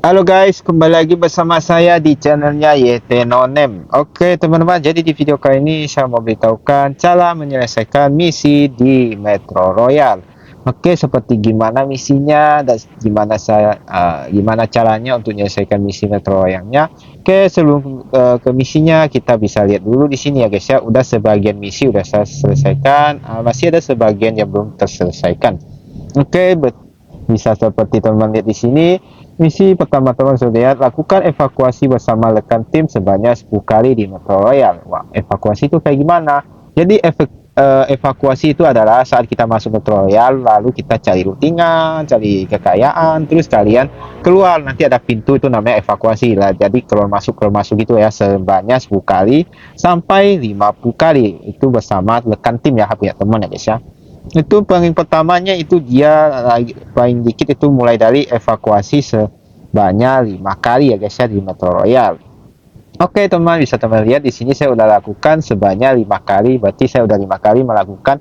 Halo guys, kembali lagi bersama saya di channelnya YT No Name. Oke teman-teman, jadi di video kali ini saya mau beritahukan cara menyelesaikan misi di Metro Royal. Oke, seperti gimana misinya dan gimana caranya untuk menyelesaikan misi Metro Royalnya. Oke, sebelum ke misinya kita bisa lihat dulu di sini ya guys ya. Udah sebagian misi udah saya selesaikan, masih ada sebagian yang belum terselesaikan. Oke, bisa seperti teman lihat di sini. Misi pertama teman sudah lihat, lakukan evakuasi bersama rekan tim sebanyak 10 kali di Metro Royal. Wah, evakuasi itu kayak gimana? Jadi evakuasi itu adalah saat kita masuk Metro Royal, lalu kita cari lootingan, cari kekayaan, terus kalian keluar, nanti ada pintu itu namanya evakuasi lah. Jadi keluar masuk gitu ya, sebanyak 10 kali sampai 50 kali. Itu bersama rekan tim ya, punya teman ya guys ya. Itu paling pertamanya itu dia paling dikit itu mulai dari evakuasi sebanyak 5 kali ya guys ya di Metro Royal. Oke teman, bisa teman lihat di sini saya udah lakukan sebanyak 5 kali, berarti saya udah 5 kali melakukan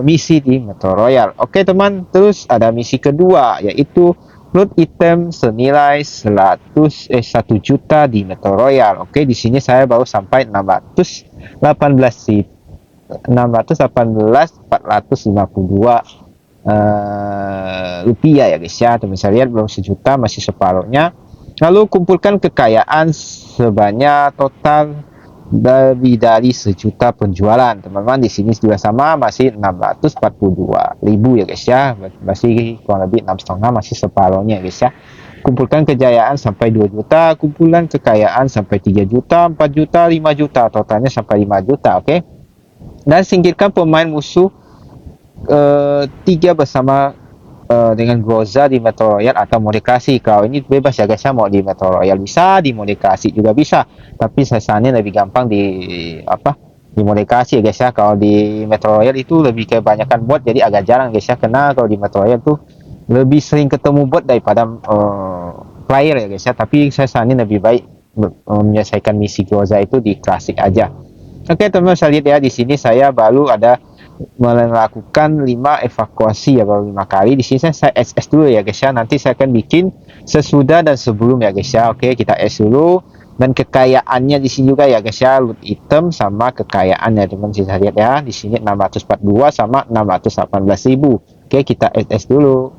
misi di Metro Royal. Oke teman, terus ada misi kedua yaitu loot item senilai 1 juta di Metro Royal. Oke, di sini saya baru sampai 618.452 rupiah ya guys ya. Teman saya lihat belum sejuta, masih separuhnya. Lalu kumpulkan kekayaan sebanyak total lebih dari sejuta penjualan. Teman-teman di sini juga sama, masih 642.000 ya guys ya. Masih kurang lebih 6,5, masih separuhnya ya guys ya. Kumpulkan kejayaan sampai 2 juta, kumpulan kekayaan sampai 3 juta, 4 juta, 5 juta, totalnya sampai 5 juta, oke. Dan singkirkan pemain musuh 3 bersama dengan Groza di Metro Royal atau modifikasi. Kalau ini bebas ya guys ya, mau di Metro Royal bisa, di modifikasi juga bisa. Tapi sesanya lebih gampang di modifikasi ya guys ya. Kalau di Metro Royal itu lebih kebanyakan bot, jadi agak jarang guys ya. Karena kalau di Metro Royal tuh lebih sering ketemu bot daripada player ya guys ya. Tapi sesanya lebih baik menyelesaikan misi Groza itu di klasik aja. Oke teman-teman, saya lihat ya di sini saya baru ada melakukan 5 evakuasi ya, baru 5 kali. Di sini saya SS dulu ya guys ya. Nanti saya akan bikin sesudah dan sebelum ya guys ya. Oke, kita S dulu. Dan kekayaannya di sini juga ya guys ya, loot item sama kekayaannya teman, saya lihat ya. Di sini 642 sama 618.000. Oke, kita SS dulu.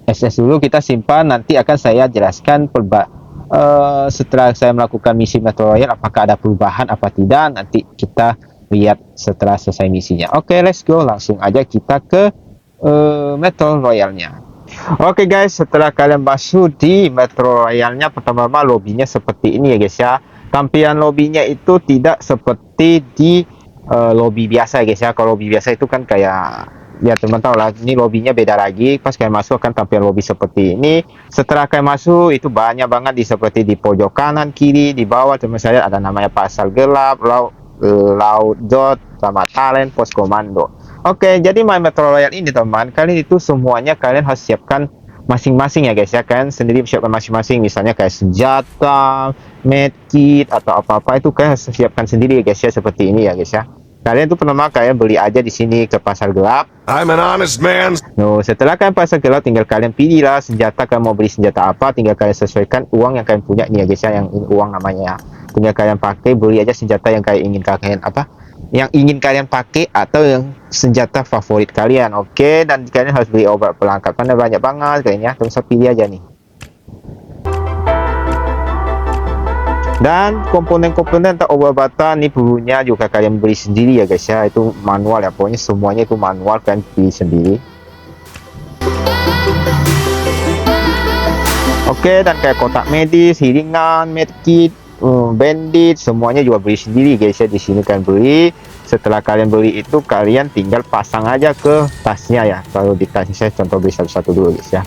SS dulu, kita simpan, nanti akan saya jelaskan setelah saya melakukan misi Metro Royal apakah ada perubahan apa tidak, nanti kita lihat setelah selesai misinya. Oke, let's go, langsung aja kita ke Metro Royalnya. Oke guys, setelah kalian masuk di Metro Royalnya, pertama-tama lobbynya seperti ini ya guys ya. Tampilan lobbynya itu tidak seperti di lobby biasa ya guys ya. Kalau lobby biasa itu kan kayak, ya teman tahu lah, ini lobbynya beda lagi. Pas kalian masuk akan tampil lobby seperti ini. Setelah kalian masuk itu banyak banget seperti di pojok kanan kiri di bawah teman saya ada namanya pasar gelap, laut dot sama talent, pos komando. Oke, jadi main Metro Royal ini teman, kalian itu semuanya kalian harus siapkan masing-masing ya guys ya. Kalian sendiri siapkan masing-masing, misalnya kayak senjata, medkit atau apa-apa itu kalian harus siapkan sendiri ya guys ya, seperti ini ya guys ya. Kalian tuh pertama kalian beli aja di sini ke pasar gelap. I'm an honest man. No, setelah kalian pasar gelap tinggal kalian pilih lah senjata, kalian mau beli senjata apa, tinggal kalian sesuaikan uang yang kalian punya ini ya guys ya, yang ini uang namanya. Tinggal kalian pakai, beli aja senjata yang kalian ingin kalian pakai atau yang senjata favorit kalian. Oke, dan kalian harus beli obat perlengkapan banyak banget kayaknya. Terus pilih aja nih. Dan komponen-komponen atau obat-obatan nih punya juga kalian beli sendiri ya guys ya, itu manual ya, pokoknya semuanya itu manual, kalian beli sendiri. Oke, dan kayak kotak medis, hiringan, medkit, bandit, semuanya juga beli sendiri guys ya. Di sini kalian beli. Setelah kalian beli itu kalian tinggal pasang aja ke tasnya ya. Kalau di tasnya saya contoh beli satu-satu dulu guys ya,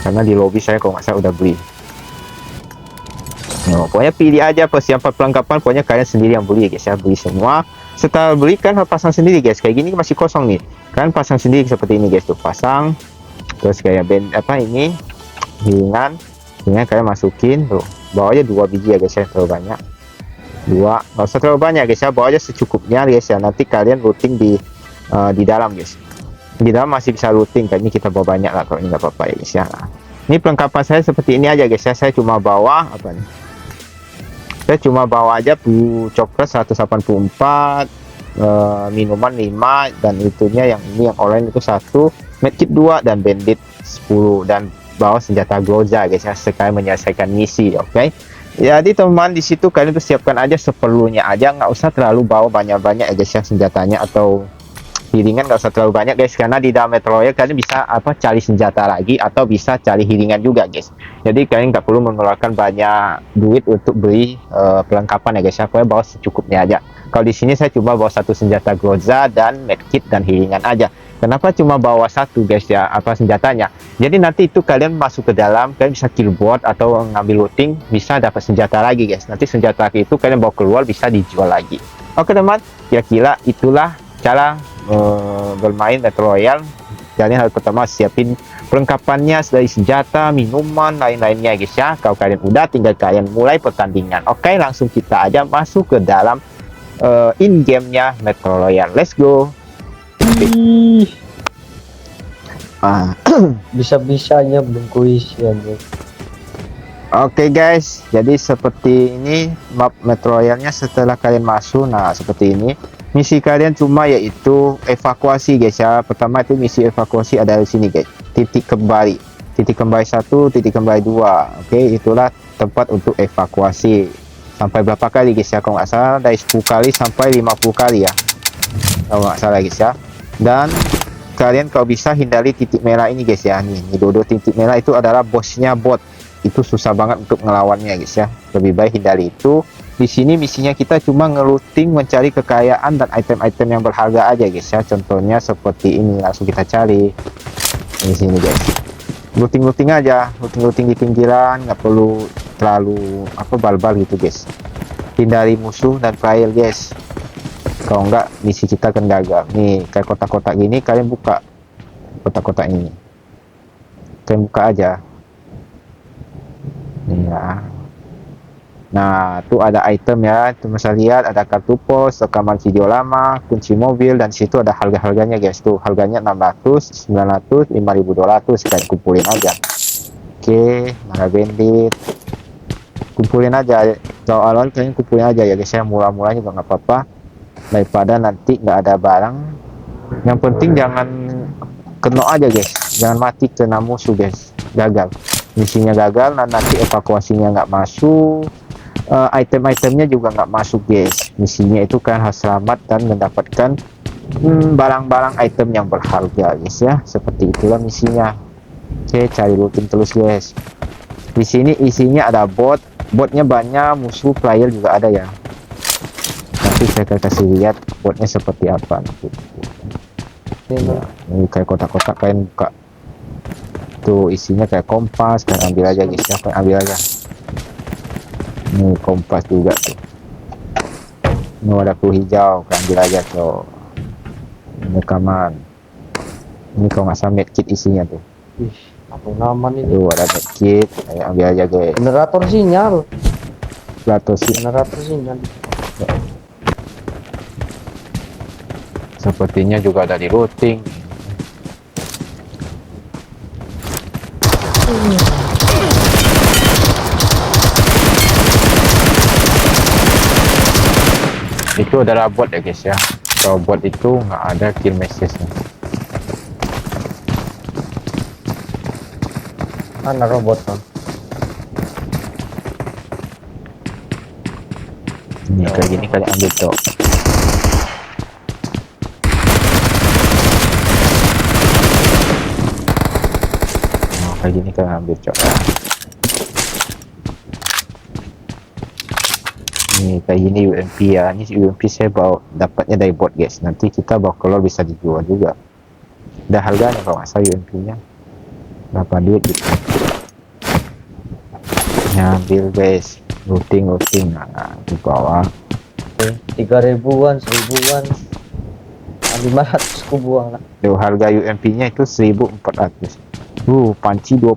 karena di lobby saya kalau nggak salah udah beli. No, pokoknya pilih aja persiapan perlengkapan, pokoknya kalian sendiri yang beli guys ya, beli semua. Setelah beli kan pasang sendiri guys, kayak gini masih kosong nih, kan pasang sendiri seperti ini guys tuh, pasang. Terus kayak band ini hiringan kalian masukin tuh, bawa aja 2 biji ya guys ya, terlalu banyak 2, nggak usah terlalu banyak guys ya, bawa aja secukupnya guys ya, nanti kalian looting di dalam guys. Di dalam masih bisa looting, kan ini kita bawa banyak lah, kalau ini nggak apa-apa ya guys ya. Ini perlengkapan saya seperti ini aja guys ya. Saya cuma bawa apa nih, saya cuma bawa aja bu coklat 184, minuman 5, dan itunya yang ini yang online itu 1, medkit 2, dan bandit 10, dan bawa senjata Groza guys ya, sekali menyelesaikan misi. Oke. Jadi teman, di situ kalian persiapkan aja seperlunya aja, nggak usah terlalu bawa banyak-banyak ya guys ya, senjatanya atau healingan nggak usah terlalu banyak guys, karena di dalam Metro Royale kalian bisa cari senjata lagi atau bisa cari healingan juga guys. Jadi kalian nggak perlu mengeluarkan banyak duit untuk beli perlengkapan ya guys ya, pokoknya bawa secukupnya aja. Kalau di sini saya cuma bawa 1 senjata Groza dan medkit dan healingan aja. Kenapa cuma bawa 1 guys ya, senjatanya? Jadi nanti itu kalian masuk ke dalam, kalian bisa killboard atau ngambil looting, bisa dapat senjata lagi guys. Nanti senjata itu kalian bawa keluar, bisa dijual lagi. Oke teman, kira-kira itulah cara bermain Metro Royale. Kalian harus pertama siapin perlengkapannya dari senjata, minuman, lain-lainnya guys ya. Kalau kalian udah, tinggal kalian mulai pertandingan. Oke, langsung kita aja masuk ke dalam in gamenya Metro Royale. Let's go. Bisa-bisanya belum kuis ya guys. Oke guys, jadi seperti ini map Metro Royale-nya setelah kalian masuk. Nah, seperti ini. Misi kalian cuma yaitu evakuasi guys ya. Pertama itu misi evakuasi ada di sini guys. Titik kembali. Titik kembali 1, titik kembali 2. Oke, itulah tempat untuk evakuasi. Sampai berapa kali guys ya? Kalau nggak salah dari 10 kali sampai 50 kali ya. Kalau nggak salah guys ya. Dan kalian kalau bisa hindari titik merah ini guys ya. Nih, dodo titik merah itu adalah bosnya bot. Itu susah banget untuk ngelawannya guys ya. Lebih baik hindari itu. Di sini misinya kita cuma ngelooting, mencari kekayaan dan item-item yang berharga aja guys ya. Contohnya seperti ini, langsung kita cari di sini guys. Looting aja, looting di pinggiran, nggak perlu terlalu barbar gitu guys. Hindari musuh dan player guys. Kalau enggak misi kita akan gagal. Nih kayak kotak-kotak gini, kalian buka kotak-kotak ini. Kalian buka aja. Nih ya. Nah, itu ada item ya, itu bisa lihat ada kartu pos, rekaman video lama, kunci mobil, dan situ ada harga-harganya guys. Tuh harganya 600, 900, 5.200, kayak kumpulin aja. Oke, mana bandit, kumpulin aja. Kalau awal kalian kumpulin aja ya guys ya, murah-murah juga nggak apa-apa, daripada nanti nggak ada barang. Yang penting jangan kena aja guys, jangan mati kena musuh guys, gagal. Misinya gagal, dan nanti evakuasinya nggak masuk. Item-itemnya juga nggak masuk guys. Misinya itu kan harus selamat dan mendapatkan barang-barang item yang berharga guys ya. Seperti itulah misinya. Oke, cari looting terus guys. Di sini isinya ada botnya banyak, musuh player juga ada ya. Nanti saya akan kasih lihat botnya seperti apa nanti. Ya, ini kayak kotak-kotak kalian buka. Tuh isinya kayak kompas, kalian ambil aja guys ya, kalian ambil aja. Ini kompas juga tuh. Ini ada kuh hijau, kan ambil aja tuh. Ini rekaman. Ini kalau nggak salah medkit isinya tuh. Ih, apa nama ini? Tuh ada medkit, ayo ambil aja guys. Generator sinyal. Generator sinyal. Sepertinya juga ada di looting. Itu adalah bot ya guys ya. Kalau bot itu nggak ada kill message nya. Mana robot kan? Ini kayak gini kalian ambil tuh. Nah, kayak gini kalian ambil cok. Ini kayak gini UMP ya. Ini UMP saya bawa dapatnya dari bot guys. Nanti kita bawa keluar bisa dijual juga. Ada harganya kalau nggak salah UMP nya berapa duit gitu. Ngambil guys, looting. Nah, di bawah 3.000-an, 1.000-an, 500 ku buang lah. Tuh harga UMP nya itu 1.400. Panci 20.000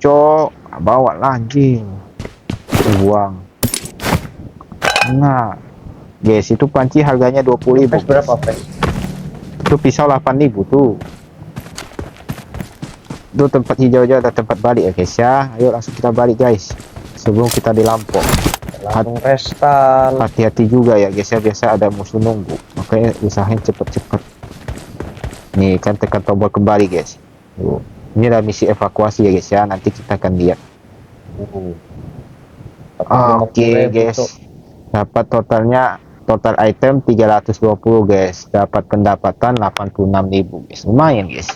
cok. Bawa lah anjing. Buang. Nah guys, itu panci harganya 20.000. Berapa pes? Itu pisau 8.000 tuh. Itu tempat hijau-hijau ada tempat balik ya guys ya. Ayo langsung kita balik guys. Sebelum kita dilampok. Langsung restal. Hati-hati juga ya guys ya, biasa ada musuh nunggu. Makanya usahain cepet-cepet. Nih kan tekan tombol kembali guys. Tuh. Ini ada misi evakuasi ya guys ya. Nanti kita akan lihat. Oke guys. Dapat total item 320 guys. Dapat pendapatan 86.000 guys. Lumayan guys.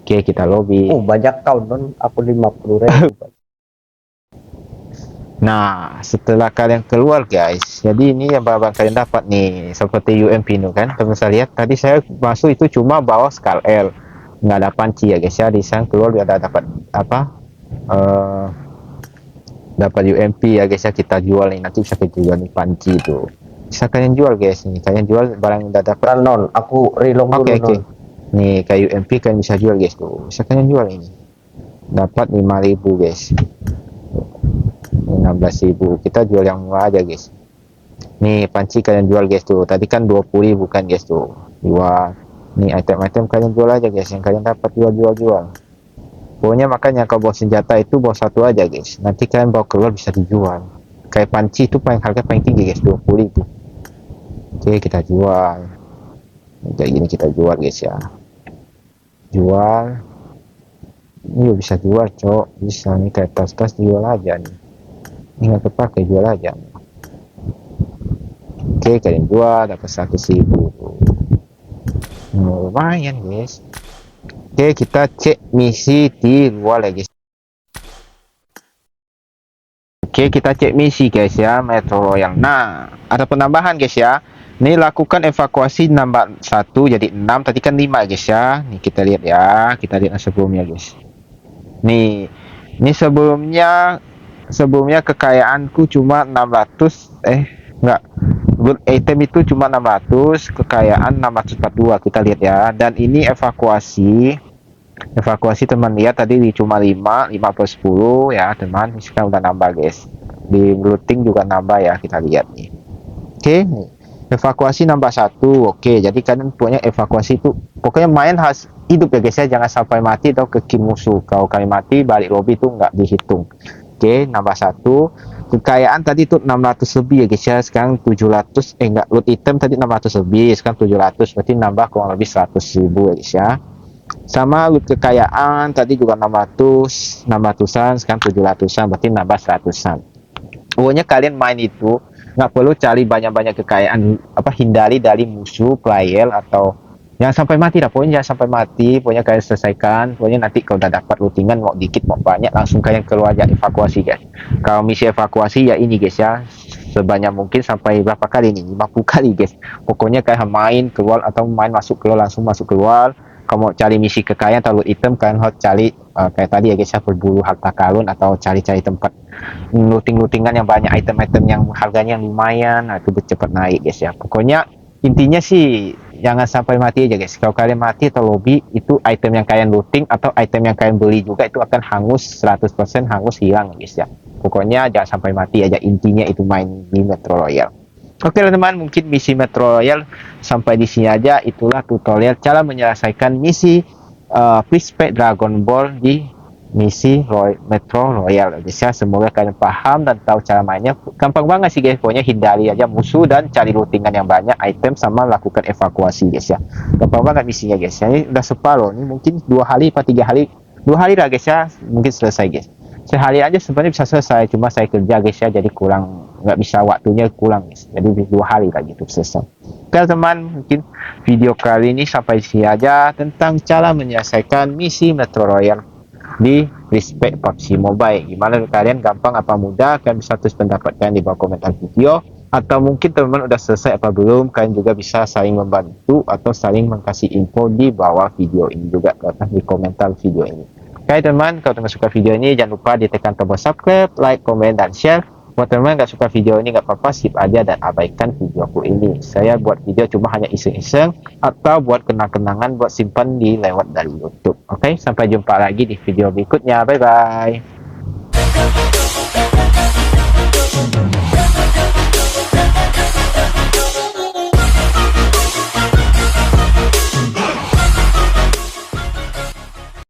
Oke, kita lobby. Banyak tahun non, aku 50.000. Nah, setelah kalian keluar guys, jadi ini yang bakal kalian dapat nih, seperti UMP itu kan. Teman saya lihat tadi saya masuk itu cuma bawa Skal L, nggak ada panci ya guys ya. Di sana keluar ada dapat apa? Dapat UMP ya guys ya, kita jual nih, nanti bisa kita jual nih panci itu. Bisa kalian jual guys nih, kalian jual barang yang udah dapat. Non, aku reload dulu. Oke. Nih kayak UMP kalian bisa jual guys tuh, bisa kalian jual ini. Dapat 5.000 guys. 16.000, kita jual yang murah aja guys. Nih panci kalian jual guys tuh, tadi kan 20.000 kan guys tuh, jual. Nih item-item kalian jual aja guys, yang kalian dapat jual. Pokoknya makanya kalau bawa senjata itu bawa satu aja guys, nanti kalian bawa keluar bisa dijual. Kayak panci itu harga paling tinggi guys, 20.000. Oke, kita jual kayak gini, kita jual guys ya. Jual ini bisa jual cok, bisa nih kayak tas-tas jual aja nih. Ini nggak kepake, jual aja. Oke, kalian jual dapat 100.000. Lumayan guys. Oke, kita cek misi di luar ya guys. Oke, kita cek misi guys ya, Metro Royal. Nah, ada penambahan guys ya. Ini lakukan evakuasi nambah 1 jadi 6, tadi kan 5 guys ya. Nih kita lihat ya, kita lihat sebelumnya guys. Nih, ini sebelumnya kekayaanku cuma 600, enggak, good item itu cuma 600, kekayaan 642, kita lihat ya. Dan ini evakuasi teman lihat tadi cuma 5 per 10 ya teman. Sekarang udah nambah guys, di looting juga nambah ya, kita lihat nih. Oke, evakuasi nambah 1. Oke, jadi kalian punya evakuasi itu pokoknya main harus hidup ya guys ya, jangan sampai mati atau ke kill musuh. Kalau kalian mati balik lobby itu nggak dihitung. Oke, nambah 1. Kekayaan tadi itu 600 lebih ya guys ya, sekarang 700, enggak, loot item tadi 600 lebih, sekarang 700, berarti nambah kurang lebih 100.000 ya guys ya. Sama loot kekayaan tadi juga 600-an, sekarang 700-an, berarti nambah 100-an. Pokoknya kalian main itu nggak perlu cari banyak-banyak kekayaan, hindari dari musuh player atau jangan sampai mati dah. Pokoknya jangan sampai mati, pokoknya kalian selesaikan. Pokoknya nanti kalau udah dapat lootingan mau dikit mau banyak, langsung kalian keluar aja evakuasi guys. Kalau misi evakuasi ya ini guys ya, sebanyak mungkin sampai berapa kali nih, 50 kali guys. Pokoknya kalian main keluar atau main masuk keluar, langsung masuk keluar. Kalau mau cari misi kekayaan atau loot item, kalian harus cari kayak tadi ya guys ya, berburu harta karun atau cari-cari tempat lootingan yang banyak item-item yang harganya lumayan. Nah, itu cepat naik guys ya. Pokoknya intinya sih jangan sampai mati aja guys. Kalau kalian mati atau lobby, itu item yang kalian looting atau item yang kalian beli juga itu akan hangus 100%, hangus hilang guys ya. Pokoknya jangan sampai mati aja, intinya itu main di Metro Royal. Oke teman-teman, mungkin misi Metro Royal sampai di sini aja. Itulah tutorial cara menyelesaikan misi Flashback Dragon Ball di misi Metro Royal guys ya. Semoga kalian paham dan tahu cara mainnya. Gampang banget sih guys, pokoknya hindari aja musuh dan cari lootingan yang banyak, item, sama lakukan evakuasi guys ya. Gampang banget misinya guys ya. Ini udah separuh, ini mungkin 2 hari atau 3 hari, 2 hari lah guys ya, mungkin selesai guys. Sehari aja sebenarnya bisa selesai, cuma saya kerja guys ya, jadi kurang, nggak bisa, waktunya kurang guys, jadi 2 hari lagi tuh selesai. Oke teman, mungkin video kali ini sampai sini aja tentang cara menyelesaikan misi Metro Royal di Flashback PUBG Mobile. Gimana kalian, gampang apa mudah? Kalian bisa tulis pendapat kalian di bawah komentar video, atau mungkin teman-teman udah selesai apa belum, kalian juga bisa saling membantu atau saling mengasih info di bawah video ini juga, di komentar video ini. Oke teman, kalau teman suka video ini jangan lupa ditekan tombol subscribe, like, komen, dan share. Buat teman nggak suka video ini nggak apa-apa, skip aja dan abaikan videoku ini. Saya buat video cuma hanya iseng-iseng atau buat kenang-kenangan buat simpan di lewat dari YouTube. Oke, sampai jumpa lagi di video berikutnya. Bye bye.